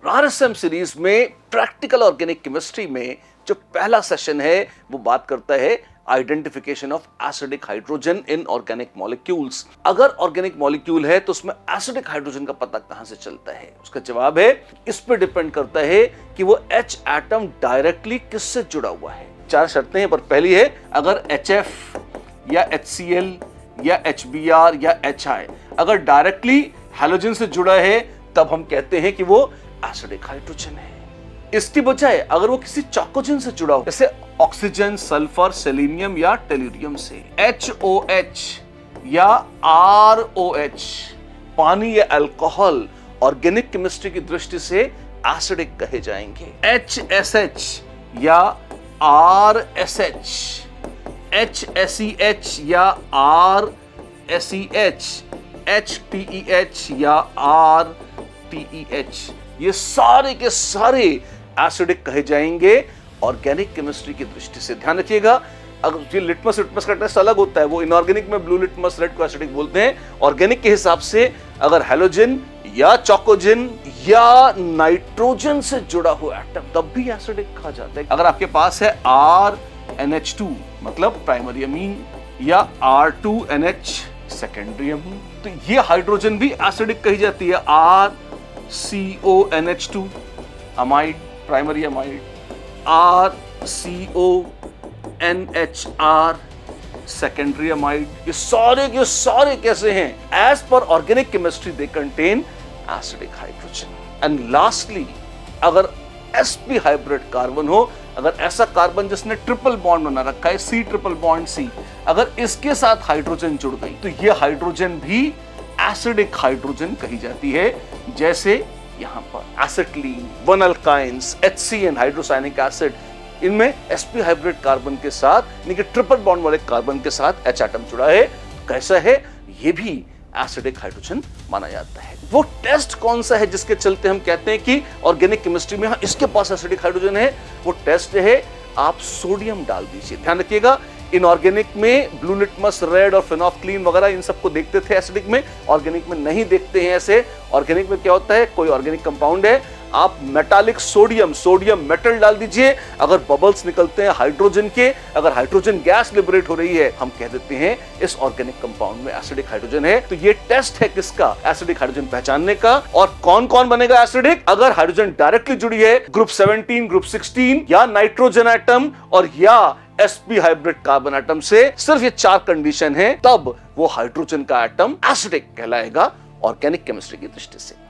RSM series में practical organic chemistry में जो पहला सेशन है वो बात करता है identification of acidic hydrogen in organic molecules. अगर ऑर्गेनिक मॉलिक्यूल है तो उसमें एसिडिक हाइड्रोजन का पता कहां से चलता है? उसका जवाब है इस पे डिपेंड करता है कि वो H एटम डायरेक्टली किससे जुड़ा हुआ है। चार शर्तें हैं, पर पहली है अगर HF या HCl या HBr या HI अगर डायरेक्टली हैलोजन से जुड़ा है तब हम कहते हैं कि वो एसिडिक हाइड्रोजन है। इसकी बजाय अगर वो किसी चॉकोजन से जुड़ा हो, जैसे ऑक्सीजन, सल्फर, सेलेनियम या टेल्यूरियम से, HOH या ROH पानी या अल्कोहल ऑर्गेनिक केमिस्ट्री की दृष्टि से एसिडिक कहे जाएंगे। HSH या RSH, HSEH या RSEH, HTEH या RTEH, ये सारे के सारे एसिडिक कहे जाएंगे ऑर्गेनिक केमिस्ट्री की दृष्टि से। ध्यान रखिएगा, अगर ये लिटमस का टेस्ट अलग होता है, वो इनऑर्गेनिक में ब्लू लिटमस रेड को एसिडिक बोलते हैं। ऑर्गेनिक के हिसाब से अगर हैलोजन या चॉकोजन या नाइट्रोजन से जुड़ा हुआ एटम तब भी एसिडिक कहा जाता है। अगर आपके पास है RNH2 मतलब प्राइमरी अमीन या R2NH सेकेंडरी अमीन, तो ये हाइड्रोजन भी एसिडिक कही जाती है। RCONH2 amide primary amide, RCONHR secondary amide, ये सारे के सारे कैसे हैं? As per organic chemistry they contain acidic hydrogen. And lastly अगर sp हाइब्रिड कार्बन हो, अगर ऐसा कार्बन जिसने ट्रिपल बॉन्ड बना रखा है, C ट्रिपल बॉन्ड C, अगर इसके साथ हाइड्रोजन जुड़ गई तो ये हाइड्रोजन भी एसिडिक हाइड्रोजन कही जाती है। जैसे यहां पर acetylene, one alkynes, HCN hydrocyanic acid, इनमें sp हाइब्रिड कार्बन के साथ यानी कि ट्रिपल बॉन्ड वाले कार्बन के साथ H एटम जुड़ा है। कैसा है? ये भी एसिडिक हाइड्रोजन माना जाता है। वो टेस्ट कौन सा है जिसके चलते हम कहते हैं कि ऑर्गेनिक केमिस्ट्री में इसके पास एसिडिक हाइड्रोजन है? वो टेस्ट है आप सोडियम डाल दीजिए। ध्यान रखिएगा, इनऑर्गेनिक में ब्लू लिटमस रेड और फेनोल्फथलीन वगैरह इन सबको देखते थे एसिडिक में, ऑर्गेनिक में नहीं देखते हैं ऐसे। ऑर्गेनिक में क्या होता है, कोई ऑर्गेनिक कंपाउंड है, आप मेटालिक सोडियम मेटल डाल दीजिए, अगर बबल्स निकलते हैं हाइड्रोजन के, अगर हाइड्रोजन गैस लिबरेट हो रही है, हम कह देते हैं इस ऑर्गेनिक कंपाउंड में एसिडिक हाइड्रोजन है। तो ये टेस्ट है किसका? एसिडिक हाइड्रोजन पहचानने का। और कौन कौन बनेगा एसिडिक? अगर हाइड्रोजन डायरेक्टली जुड़ी है, ग्रुप 17, ग्रुप 16 या नाइट्रोजन एटम और या sp हाइब्रिड कार्बन एटम से, सिर्फ ये चार कंडीशन है, तब वो हाइड्रोजन का एटम एसिडिक कहलाएगा ऑर्गेनिक केमिस्ट्री की दृष्टि से।